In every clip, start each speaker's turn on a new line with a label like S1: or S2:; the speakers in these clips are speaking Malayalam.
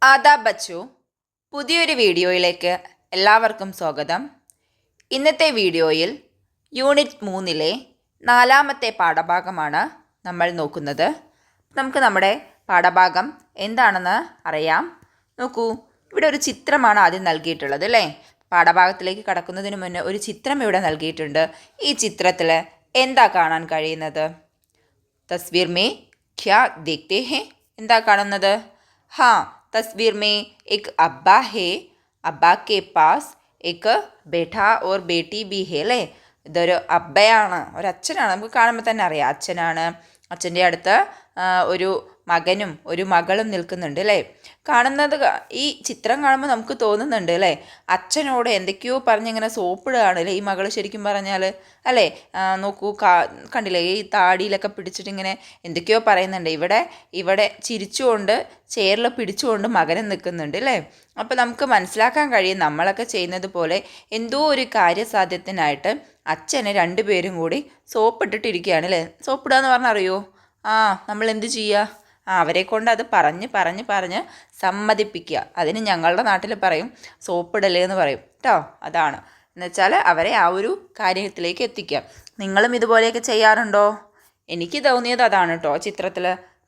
S1: ആദാബ് ബച്ചു പുതിയൊരു വീഡിയോയിലേക്ക് എല്ലാവർക്കും സ്വാഗതം. ഇന്നത്തെ വീഡിയോയിൽ യൂണിറ്റ് 3-ലെ 4-ാമത്തെ പാഠഭാഗമാണ് നമ്മൾ നോക്കുന്നത്. നമുക്ക് നമ്മുടെ പാഠഭാഗം എന്താണെന്ന് അറിയാം. നോക്കൂ, ഇവിടെ ഒരു ചിത്രമാണ് ആദ്യം നൽകിയിട്ടുള്ളത് അല്ലേ. പാഠഭാഗത്തിലേക്ക് കടക്കുന്നതിന് മുന്നേ ഒരു ചിത്രം ഇവിടെ നൽകിയിട്ടുണ്ട്. ഈ ചിത്രത്തിൽ എന്താ കാണാൻ കഴിയുന്നത്? തസ്വീർ മേ ക്യാ ദേഖ്തേ ഹേ? എന്താ കാണുന്നത്? ഹാ, तस्वीर में एक अब्बा है, अब्बा के पास एक बेटा और बेटी भी है അല്ലേ. ഇതൊരു അബ്ബയാണ്, ഒരച്ഛനാണ്. നമുക്ക് കാണുമ്പോൾ തന്നെ അറിയാം അച്ഛനാണ്. അച്ഛൻ്റെ അടുത്ത് ഒരു മകനും ഒരു മകളും നിൽക്കുന്നുണ്ട് അല്ലേ. കാണുന്നത് ഈ ചിത്രം കാണുമ്പോൾ നമുക്ക് തോന്നുന്നുണ്ട് അല്ലേ, അച്ഛനോട് എന്തൊക്കെയോ പറഞ്ഞിങ്ങനെ സോപ്പിടുകയാണ് അല്ലേ ഈ മകൾ ശരിക്കും പറഞ്ഞാൽ അല്ലേ. നോക്കൂ, കണ്ടില്ലേ, ഈ താടിയിലൊക്കെ പിടിച്ചിട്ട് ഇങ്ങനെ എന്തൊക്കെയോ പറയുന്നുണ്ട്. ഇവിടെ ചിരിച്ചുകൊണ്ട് ചേറിൽ പിടിച്ചുകൊണ്ട് മകനെ നിൽക്കുന്നുണ്ട് അല്ലേ. അപ്പോൾ നമുക്ക് മനസ്സിലാക്കാൻ കഴിയും നമ്മളൊക്കെ ചെയ്യുന്നത് പോലെ എന്തോ ഒരു കാര്യസാധ്യത്തിനായിട്ട് അച്ഛനെ രണ്ടുപേരും കൂടി സോപ്പിട്ടിട്ടിരിക്കുകയാണ് അല്ലേ. സോപ്പിടുക എന്ന് പറഞ്ഞാൽ അറിയോ? നമ്മൾ എന്ത് ചെയ്യുക? അവരെ കൊണ്ട് അത് പറഞ്ഞ് സമ്മതിപ്പിക്കുക. അതിന് ഞങ്ങളുടെ നാട്ടിൽ പറയും സോപ്പിടൽ എന്ന് പറയും കേട്ടോ. അതാണ് എന്നുവെച്ചാൽ അവരെ ആ ഒരു കാര്യത്തിലേക്ക് എത്തിക്കുക. നിങ്ങളും ഇതുപോലെയൊക്കെ ചെയ്യാറുണ്ടോ? എനിക്ക് തോന്നിയത് അതാണ് കേട്ടോ ചിത്രത്തിൽ.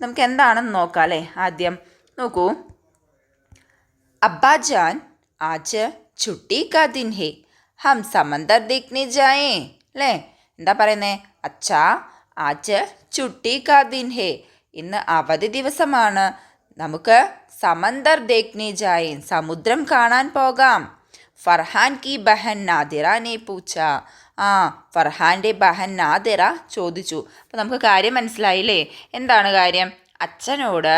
S1: നമുക്ക് എന്താണെന്ന് നോക്കാം അല്ലേ. ആദ്യം നോക്കൂ, അബ്ബാ ജാൻ ആജ് ഛുട്ടി കാ ദിൻ ഹേ, ഹം സമന്ദർ ദേഖ്നെ ജായേ അല്ലേ. എന്താ പറയുന്നേ? അച്ഛാ ആജ് ഛുട്ടി കാ ദിൻ ഹേ, ഇന്ന് അവധി ദിവസമാണ്, നമുക്ക് സമന്ദർ ദേഖ്നെ ജായേ, സമുദ്രം കാണാൻ പോകാം. ഫർഹാൻ കി ബഹൻ നാദിറ നെ പൂച്ച, ഫർഹാൻ്റെ ബഹൻ നാദിറ ചോദിച്ചു. അപ്പോൾ നമുക്ക് കാര്യം മനസ്സിലായില്ലേ. എന്താണ് കാര്യം? അച്ഛനോട്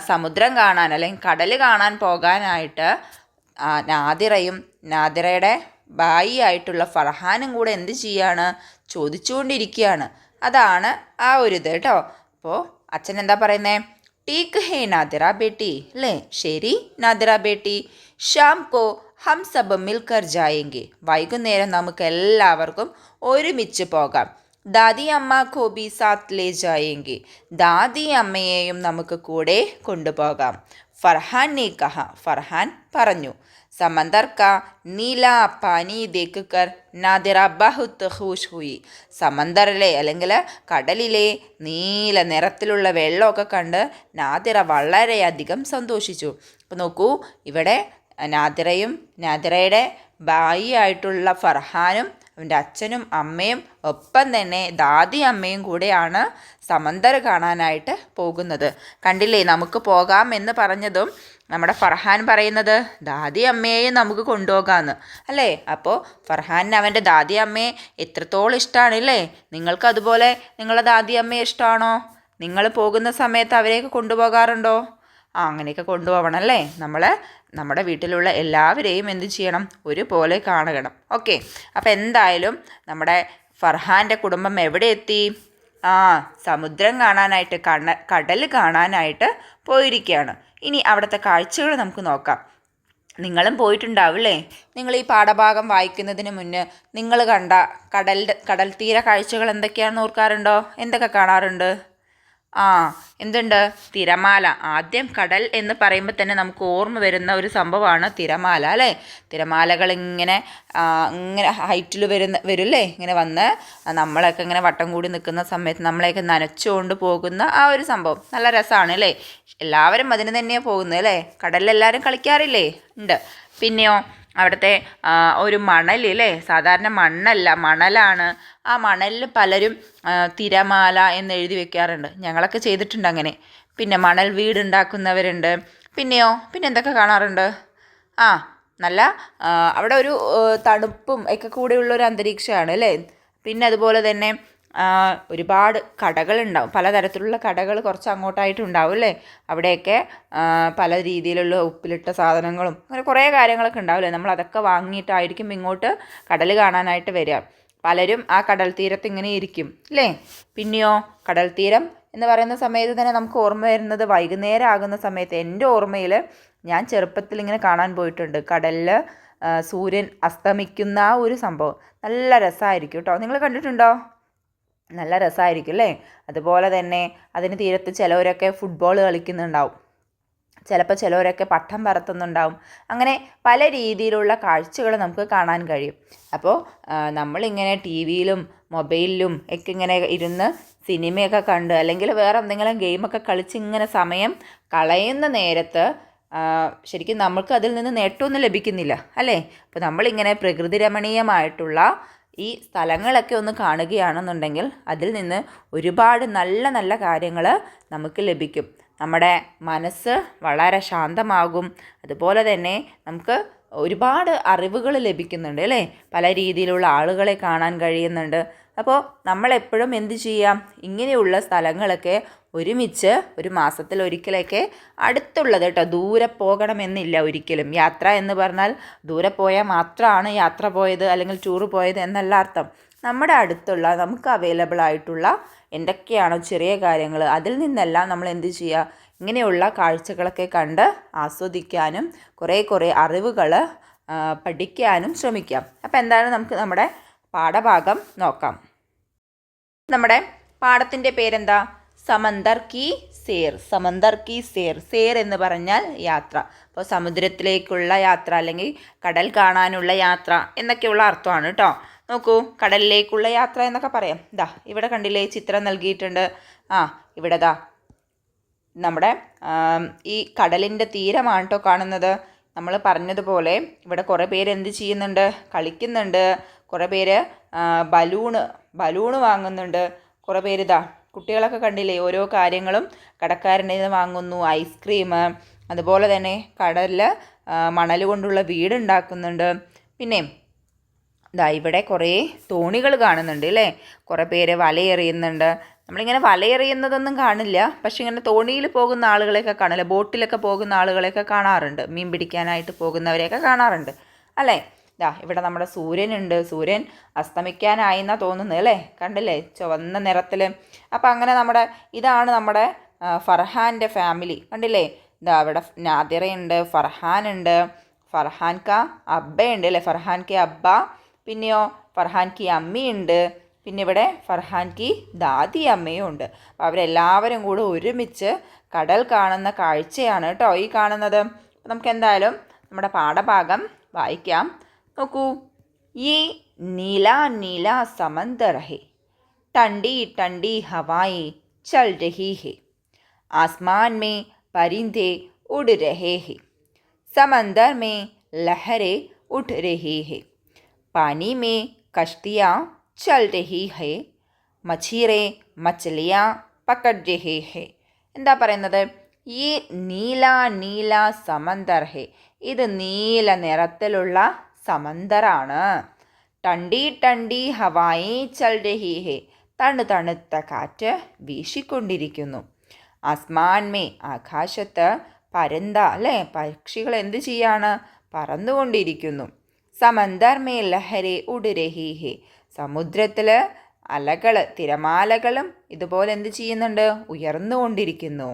S1: സമുദ്രം കാണാൻ അല്ലെങ്കിൽ കടൽ കാണാൻ പോകാനായിട്ട് നാദിറയും നാദിറയുടെ ബായി ആയിട്ടുള്ള ഫർഹാനും കൂടെ എന്ത് ചെയ്യാണ്? ചോദിച്ചുകൊണ്ടിരിക്കുകയാണ്. അതാണ് ആ ഒരു ഇത് കേട്ടോ. അപ്പോൾ അച്ഛൻ എന്താ പറയുന്നേ? ടീക്ക് ഹേ നാദിറ ബേട്ടി അല്ലേ. ശരി നാദിറ ബേട്ടി, ഷാം കോ ഹം സബ് മിൽക്കർ ജായെങ്കെ, വൈകുന്നേരം നമുക്ക് എല്ലാവർക്കും ഒരുമിച്ച് പോകാം. ദാദി അമ്മ കോ ബി സാത്ത് ലേ ജായെങ്കെ, ദാദി അമ്മയെയും നമുക്ക് കൂടെ കൊണ്ടുപോകാം. ഫർഹാൻ നെ കഹ, ഫർഹാൻ പറഞ്ഞു. സമന്ദർ കാ നീല പാനി ദേഖ് കർ നാദിറ ബഹുത്ത് ഖുഷ് ഹുയി, സമന്ദറിലെ അല്ലെങ്കിൽ കടലിലെ നീല നിറത്തിലുള്ള വെള്ളമൊക്കെ കണ്ട് നാദിറ വളരെയധികം സന്തോഷിച്ചു. അപ്പോൾ നോക്കൂ, ഇവിടെ നാദിറയും നാദിറയുടെ ബായി ആയിട്ടുള്ള ഫർഹാനും അവൻ്റെ അച്ഛനും അമ്മയും ഒപ്പം തന്നെ ദാദി അമ്മയും കൂടെയാണ് സമന്ദർ കാണാനായിട്ട് പോകുന്നത്. കണ്ടില്ലേ, നമുക്ക് പോകാം എന്ന് പറഞ്ഞതും നമ്മുടെ ഫർഹാൻ പറയുന്നത് ദാദി അമ്മയെയും നമുക്ക് കൊണ്ടുപോകാമെന്ന് അല്ലേ. അപ്പോൾ ഫർഹാനിന് അവൻ്റെ ദാദി അമ്മയെ എത്രത്തോളം ഇഷ്ടമാണല്ലേ. നിങ്ങൾക്ക് അതുപോലെ നിങ്ങളുടെ ദാദി അമ്മയെ ഇഷ്ടമാണോ? നിങ്ങൾ പോകുന്ന സമയത്ത് അവരെയൊക്കെ കൊണ്ടുപോകാറുണ്ടോ? അങ്ങനെയൊക്കെ കൊണ്ടുപോകണം അല്ലേ. നമ്മുടെ വീട്ടിലുള്ള എല്ലാവരെയും എന്ത് ചെയ്യണം? ഒരുപോലെ കാണണം. ഓക്കെ, അപ്പോൾ എന്തായാലും നമ്മുടെ ഫർഹാൻ്റെ കുടുംബം എവിടെ എത്തി? സമുദ്രം കാണാനായിട്ട് കടൽ കാണാനായിട്ട് പോയിരിക്കുകയാണ്. ഇനി അവിടുത്തെ കാഴ്ചകൾ നമുക്ക് നോക്കാം. നിങ്ങളും പോയിട്ടുണ്ടാവില്ലേ. നിങ്ങൾ ഈ പാഠഭാഗം വായിക്കുന്നതിന് മുന്നേ നിങ്ങൾ കണ്ട കടൽ തീര കാഴ്ചകൾ എന്തൊക്കെയാണെന്ന് ഓർക്കാറുണ്ടോ? എന്തൊക്കെ കാണാറുണ്ട്? എന്തുണ്ട്? തിരമാല. ആദ്യം കടൽ എന്ന് പറയുമ്പോൾ തന്നെ നമുക്ക് ഓർമ്മ വരുന്ന ഒരു സംഭവമാണ് തിരമാല അല്ലേ. തിരമാലകൾ ഇങ്ങനെ ഹൈറ്റിൽ വരില്ലേ, ഇങ്ങനെ വന്ന് നമ്മളൊക്കെ ഇങ്ങനെ വട്ടം കൂടി നിൽക്കുന്ന സമയത്ത് നമ്മളെയൊക്കെ നനച്ചുകൊണ്ട് പോകുന്ന ആ ഒരു സംഭവം നല്ല രസമാണ് അല്ലേ. എല്ലാവരും അതിന് തന്നെയാണ് പോകുന്നത് അല്ലേ. കടലിലെല്ലാവരും കളിക്കാറില്ലേ? ഉണ്ട്. പിന്നെയോ അവിടുത്തെ ഒരു മണൽ അല്ലേ, സാധാരണ മണ്ണല്ല മണലാണ്. ആ മണലിൽ പലരും തിരമാല എന്ന് എഴുതി വെക്കാറുണ്ട്. ഞങ്ങളൊക്കെ ചെയ്തിട്ടുണ്ട് അങ്ങനെ. പിന്നെ മണൽ വീടുണ്ടാക്കുന്നവരുണ്ട്. പിന്നെ എന്തൊക്കെ കാണാറുണ്ട്? നല്ല അവിടെ ഒരു തണുപ്പും ഒക്കെ കൂടെയുള്ളൊരു അന്തരീക്ഷമാണ് അല്ലേ. പിന്നെ അതുപോലെ തന്നെ ഒരുപാട് കടകളുണ്ടാവും, പലതരത്തിലുള്ള കടകൾ കുറച്ച് അങ്ങോട്ടായിട്ടുണ്ടാവും അല്ലേ. അവിടെയൊക്കെ പല രീതിയിലുള്ള ഉപ്പിലിട്ട സാധനങ്ങളും അങ്ങനെ കുറേ കാര്യങ്ങളൊക്കെ ഉണ്ടാവില്ലേ. നമ്മൾ അതൊക്കെ വാങ്ങിയിട്ടായിരിക്കും ഇങ്ങോട്ട് കടൽ കാണാനായിട്ട് വരിക. പലരും ആ കടൽ തീരത്ത് ഇങ്ങനെ ഇരിക്കും അല്ലേ. പിന്നെയോ കടൽ തീരം എന്ന് പറയുന്ന സമയത്ത് തന്നെ നമുക്ക് ഓർമ്മ വരുന്നത് വൈകുന്നേരം ആകുന്ന സമയത്ത്. എൻ്റെ ഓർമ്മയിൽ ഞാൻ ചെറുപ്പത്തിൽ ഇങ്ങനെ കാണാൻ പോയിട്ടുണ്ട് കടലിൽ സൂര്യൻ അസ്തമിക്കുന്ന ആ ഒരു സംഭവം. നല്ല രസമായിരിക്കും കേട്ടോ. നിങ്ങൾ കണ്ടിട്ടുണ്ടോ? നല്ല രസമായിരിക്കും അല്ലേ. അതുപോലെ തന്നെ അതിന് തീരത്ത് ചിലവരൊക്കെ ഫുട്ബോൾ കളിക്കുന്നുണ്ടാവും. ചിലപ്പോൾ ചിലവരൊക്കെ പട്ടം പറത്തുന്നുണ്ടാവും. അങ്ങനെ പല രീതിയിലുള്ള കാഴ്ചകൾ നമുക്ക് കാണാൻ കഴിയും. അപ്പോൾ നമ്മളിങ്ങനെ ടി വിയിലും മൊബൈലിലും ഒക്കെ ഇങ്ങനെ ഇരുന്ന് സിനിമയൊക്കെ കണ്ട് അല്ലെങ്കിൽ വേറെ എന്തെങ്കിലും ഗെയിമൊക്കെ കളിച്ച് ഇങ്ങനെ സമയം കളയുന്ന നേരത്ത് ശരിക്കും നമുക്ക് അതിൽ നിന്ന് നേട്ടമൊന്നും ലഭിക്കുന്നില്ല അല്ലേ. അപ്പോൾ നമ്മളിങ്ങനെ പ്രകൃതി രമണീയമായിട്ടുള്ള ഈ സ്ഥലങ്ങളൊക്കെ ഒന്ന് കാണുകയാണെന്നുണ്ടെങ്കിൽ അതിൽ നിന്ന് ഒരുപാട് നല്ല നല്ല കാര്യങ്ങൾ നമുക്ക് ലഭിക്കും. നമ്മുടെ മനസ്സ് വളരെ ശാന്തമാകും. അതുപോലെ തന്നെ നമുക്ക് ഒരുപാട് അറിവുകൾ ലഭിക്കുന്നുണ്ട് അല്ലേ. പല രീതിയിലുള്ള ആളുകളെ കാണാൻ കഴിയുന്നുണ്ട്. അപ്പോൾ നമ്മളെപ്പോഴും എന്ത് ചെയ്യാം, ഇങ്ങനെയുള്ള സ്ഥലങ്ങളൊക്കെ ഒരുമിച്ച് ഒരു മാസത്തിലൊരിക്കലൊക്കെ അടുത്തുള്ളത് കേട്ടോ, ദൂരെ പോകണമെന്നില്ല ഒരിക്കലും. യാത്ര എന്ന് പറഞ്ഞാൽ ദൂരെ പോയാൽ മാത്രമാണ് യാത്ര പോയത് അല്ലെങ്കിൽ ടൂർ പോയത് എന്നല്ല അർത്ഥം. നമ്മുടെ അടുത്തുള്ള നമുക്ക് അവൈലബിൾ ആയിട്ടുള്ള എന്തൊക്കെയാണോ ചെറിയ കാര്യങ്ങൾ അതിൽ നിന്നെല്ലാം നമ്മൾ എന്ത് ചെയ്യുക, ഇങ്ങനെയുള്ള കാഴ്ചകളൊക്കെ കണ്ട് ആസ്വദിക്കാനും കുറേ അറിവുകൾ പഠിക്കാനും ശ്രമിക്കാം. അപ്പോൾ എന്തായാലും നമുക്ക് നമ്മുടെ പാഠഭാഗം നോക്കാം. നമ്മുടെ പാഠത്തിൻ്റെ പേരെന്താ? സമന്ദർ കി സേർ. സമന്ദർ കി സേർ. സേർ എന്ന് പറഞ്ഞാൽ യാത്ര. അപ്പോൾ സമുദ്രത്തിലേക്കുള്ള യാത്ര അല്ലെങ്കിൽ കടൽ കാണാനുള്ള യാത്ര എന്നൊക്കെയുള്ള അർത്ഥമാണ് കേട്ടോ. നോക്കൂ, കടലിലേക്കുള്ള യാത്ര എന്നൊക്കെ പറയാം. ദാ ഇവിടെ കണ്ടില്ലേ, ചിത്രം നൽകിയിട്ടുണ്ട്. ഇവിടെ ദാ നമ്മുടെ ഈ കടലിൻ്റെ തീരമാണ് കേട്ടോ കാണുന്നത്. നമ്മൾ പറഞ്ഞതുപോലെ ഇവിടെ കുറേ പേര് എന്ത് ചെയ്യുന്നുണ്ട്, കളിക്കുന്നുണ്ട്. കുറേ പേര് ബലൂണ് വാങ്ങുന്നുണ്ട്. കുറേ പേര് ഇതാ കുട്ടികളൊക്കെ കണ്ടില്ലേ, ഓരോ കാര്യങ്ങളും കടക്കാരൻ്റെ നിന്ന് വാങ്ങുന്നു. ഐസ്ക്രീം, അതുപോലെ തന്നെ കടലിൽ മണൽ കൊണ്ടുള്ള വീടുണ്ടാക്കുന്നുണ്ട്. പിന്നെ ഇതാ ഇവിടെ കുറേ തോണികൾ കാണുന്നുണ്ട് അല്ലേ. കുറേ പേര് വലയെറിയുന്നുണ്ട്. നമ്മളിങ്ങനെ വലയെറിയുന്നതൊന്നും കാണില്ല, പക്ഷെ ഇങ്ങനെ തോണിയിൽ പോകുന്ന ആളുകളെയൊക്കെ കാണില്ല, ബോട്ടിലൊക്കെ പോകുന്ന ആളുകളെയൊക്കെ കാണാറുണ്ട്, മീൻ പിടിക്കാനായിട്ട് പോകുന്നവരെയൊക്കെ കാണാറുണ്ട് അല്ലേ. ഇവിടെ നമ്മുടെ സൂര്യനുണ്ട്. സൂര്യൻ അസ്തമിക്കാനായി എന്നാണ് തോന്നുന്നത് അല്ലേ. കണ്ടില്ലേ, ചുവന്ന നിറത്തിൽ. അപ്പം അങ്ങനെ ഇതാണ് നമ്മുടെ ഫർഹാൻ്റെ ഫാമിലി. കണ്ടില്ലേ, ഇവിടെ നാദിറയുണ്ട്, ഫർഹാനുണ്ട്, ഫർഹാൻ ക അബ്ബയുണ്ട് അല്ലേ, ഫർഹാൻ കെ അബ്ബ. പിന്നെയോ ഫർഹാൻ കി അമ്മയുണ്ട്. പിന്നെ ഇവിടെ ഫർഹാൻ കി ദാദി അമ്മയും ഉണ്ട്. അപ്പോൾ അവരെല്ലാവരും കൂടെ ഒരുമിച്ച് കടൽ കാണുന്ന കാഴ്ചയാണ് കേട്ടോ ഈ കാണുന്നത്. നമുക്ക് എന്തായാലും നമ്മുടെ പാഠഭാഗം വായിക്കാം. നോക്കൂ, ഈ നീലാ നീലാ സമന്ദർ ഹെ, ठंडी ठंडी हवाएं चल रही है, आसमान में परिंदे उड़ रहे हैं, समंदर में लहरें उठ रही है, पानी में कश्तियाँ चल रही है, मछिरे मछलियाँ पकड़ रहे हैं. എന്താ പറയുന്നത്? ഈ നീല നീല സമന്ദർ ഹെ, ഇത് നീല നിറത്തിലുള്ള സമന്ദറാണ്. ടണ്ടി ടണ്ടി ഹവായി ചൽ രഹി ഹെ, തണുത്ത കാറ്റ് വീശിക്കൊണ്ടിരിക്കുന്നു. ആസ്മാൻ മേ, ആകാശത്ത്, പരന്ത അല്ലേ, പക്ഷികൾ എന്ത് ചെയ്യാണ്, പറന്നുകൊണ്ടിരിക്കുന്നു. സമന്ദർ മേ ലഹരെ ഉഡ് രഹി ഹെ, സമുദ്രത്തിൽ അലകൾ, തിരമാലകളും ഇതുപോലെ എന്ത് ചെയ്യുന്നുണ്ട്, ഉയർന്നുകൊണ്ടിരിക്കുന്നു.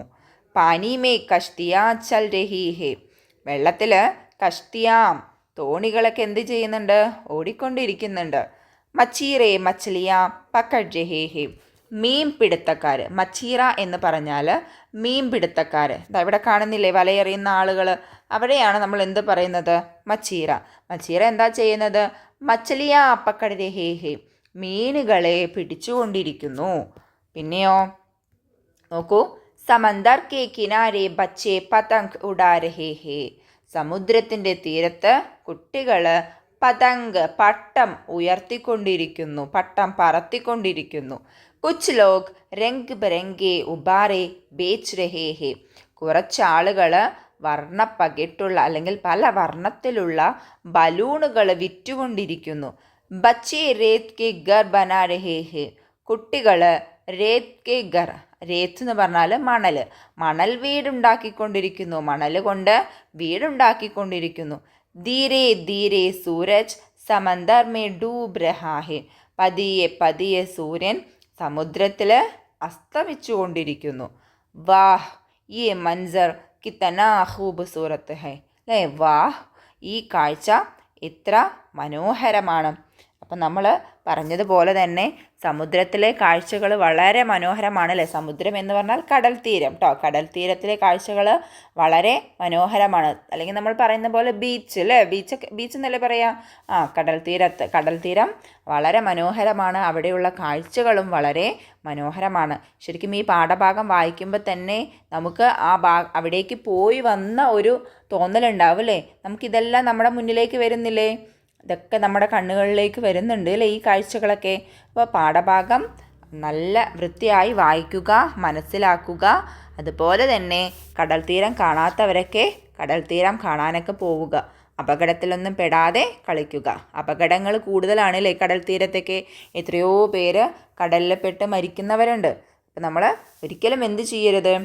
S1: പാനി മേ കഷ്തിയാ ചൽ രഹി ഹെ, വെള്ളത്തിൽ കഷ്തിയാം, തോണികളൊക്കെ എന്ത് ചെയ്യുന്നുണ്ട്, ഓടിക്കൊണ്ടിരിക്കുന്നുണ്ട്. മച്ചീറേ മച്ചലിയ പക്കഡ് രഹേ ഹെ, മീൻ പിടുത്തക്കാർ. മച്ചീറ എന്ന് പറഞ്ഞാൽ മീൻ പിടുത്തക്കാർ. ഇവിടെ കാണുന്നില്ലേ വലയെറിയുന്ന ആളുകൾ, അവിടെയാണ് നമ്മൾ എന്ത് പറയുന്നത്, മച്ചീറ. മച്ചീറ എന്താ ചെയ്യുന്നത്, മച്ചലിയ പക്കഡ് രഹേ ഹെ, മീനുകളെ പിടിച്ചുകൊണ്ടിരിക്കുന്നു. പിന്നെയോ നോക്കൂ, സമന്ദർ കെ കിനാരെ ബച്ചെ പതംഗ് ഉഡാ രഹേ ഹെ, സമുദ്രത്തിൻ്റെ തീരത്ത് കുട്ടികൾ പതംഗ്, പട്ടം ഉയർത്തിക്കൊണ്ടിരിക്കുന്നു, പട്ടം പറത്തിക്കൊണ്ടിരിക്കുന്നു. കുച്ച് ലോഗ് രംഗ് ബരംഗെ ഉബാറെ ബേച്ച് രഹേ ഹെ, കുറച്ചാളുകൾ വർണ്ണപ്പകിട്ടുള്ള അല്ലെങ്കിൽ പല വർണ്ണത്തിലുള്ള ബലൂണുകൾ വിറ്റുകൊണ്ടിരിക്കുന്നു. ബച്ചെ രേത് കെ ഗർ ബനാ രഹേ ഹെ, കുട്ടികൾ രേത് കെ ഗർ, രേത്ത് എന്ന് പറഞ്ഞാൽ മണൽ വീടുണ്ടാക്കിക്കൊണ്ടിരിക്കുന്നു, മണൽ കൊണ്ട് വീടുണ്ടാക്കിക്കൊണ്ടിരിക്കുന്നു. ധീരെ ധീരെ സൂരജ് സമന്ദർ മേ ഡൂബ് രഹാ ഹെ, പതിയെ പതിയെ സൂര്യൻ സമുദ്രത്തിൽ അസ്തമിച്ചുകൊണ്ടിരിക്കുന്നു. വാഹ് യേ മൻസർ കിത്തനാ ഖൂബ്സൂരത്ത് ഹെ, അല്ലേ, വാഹ്, ഈ കാഴ്ച എത്ര മനോഹരമാണ്. അപ്പം നമ്മൾ പറഞ്ഞതുപോലെ തന്നെ സമുദ്രത്തിലെ കാഴ്ചകൾ വളരെ മനോഹരമാണല്ലേ. സമുദ്രം എന്ന് പറഞ്ഞാൽ കടൽ തീരം കേട്ടോ. കടൽ തീരത്തിലെ കാഴ്ചകൾ വളരെ മനോഹരമാണ്. അല്ലെങ്കിൽ നമ്മൾ പറയുന്ന പോലെ ബീച്ച് അല്ലേ, ബീച്ച് എന്നല്ലേ പറയാ. കടൽ തീരം വളരെ മനോഹരമാണ്. അവിടെയുള്ള കാഴ്ചകളും വളരെ മനോഹരമാണ്. ശരിക്കും ഈ പാഠഭാഗം വായിക്കുമ്പോൾ തന്നെ നമുക്ക് അവിടേക്ക് പോയി വന്ന ഒരു തോന്നലുണ്ടാവും അല്ലേ. നമുക്കിതെല്ലാം നമ്മുടെ മുന്നിലേക്ക് വരുന്നില്ലേ, ഇതൊക്കെ നമ്മുടെ കണ്ണുകളിലേക്ക് വരുന്നുണ്ട് അല്ലേ ഈ കാഴ്ചകളൊക്കെ. അപ്പോൾ പാഠഭാഗം നല്ല വൃത്തിയായി വായിക്കുക, മനസ്സിലാക്കുക. അതുപോലെ തന്നെ കടൽ തീരം കാണാത്തവരൊക്കെ കടൽ തീരം കാണാനൊക്കെ പോവുക. അപകടത്തിലൊന്നും പെടാതെ കളിക്കുക. അപകടങ്ങൾ കൂടുതലാണല്ലേ കടൽ തീരത്തൊക്കെ. എത്രയോ പേര് കടലിൽ പെട്ട് മരിക്കുന്നവരുണ്ട്. അപ്പം നമ്മൾ ഒരിക്കലും എന്ത് ചെയ്യരുത്,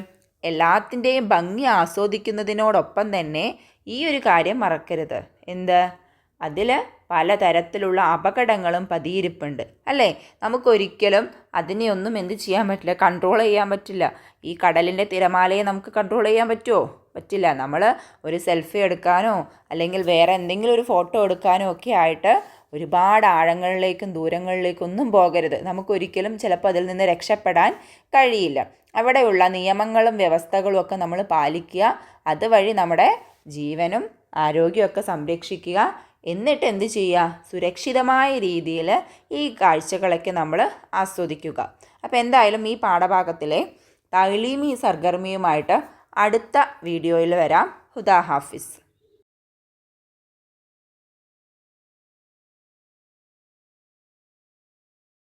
S1: എല്ലാത്തിൻ്റെയും ഭംഗി ആസ്വദിക്കുന്നതിനോടൊപ്പം തന്നെ ഈ ഒരു കാര്യം മറക്കരുത്. എന്ത്, അതിൽ പലതരത്തിലുള്ള അപകടങ്ങളും പതിയിരിപ്പുണ്ട് അല്ലേ. നമുക്കൊരിക്കലും അതിനെയൊന്നും എന്ത് ചെയ്യാൻ പറ്റില്ല, കൺട്രോൾ ചെയ്യാൻ പറ്റില്ല. ഈ കടലിൻ്റെ തിരമാലയെ നമുക്ക് കൺട്രോൾ ചെയ്യാൻ പറ്റുമോ? പറ്റില്ല. നമ്മൾ ഒരു സെൽഫി എടുക്കാനോ അല്ലെങ്കിൽ വേറെ എന്തെങ്കിലും ഒരു ഫോട്ടോ എടുക്കാനോ ഒക്കെ ആയിട്ട് ഒരുപാട് ആഴങ്ങളിലേക്കും ദൂരങ്ങളിലേക്കും ഒന്നും പോകരുത്. നമുക്കൊരിക്കലും ചിലപ്പോൾ അതിൽ നിന്ന് രക്ഷപ്പെടാൻ കഴിയില്ല. അവിടെയുള്ള നിയമങ്ങളും വ്യവസ്ഥകളും ഒക്കെ നമ്മൾ പാലിക്കുക. അതുവഴി നമ്മുടെ ജീവനും ആരോഗ്യമൊക്കെ സംരക്ഷിക്കുക. എന്നിട്ട് എന്ത് ചെയ്യുക, സുരക്ഷിതമായ രീതിയിൽ ഈ കാഴ്ചകളൊക്കെ നമ്മൾ ആസ്വദിക്കുക. അപ്പോൾ എന്തായാലും ഈ പാഠഭാഗത്തിലെ തഅ്ലീമി സർഗർമിയുമായിട്ട് അടുത്ത വീഡിയോയിൽ വരാം. ഹുദാ ഹാഫിസ്.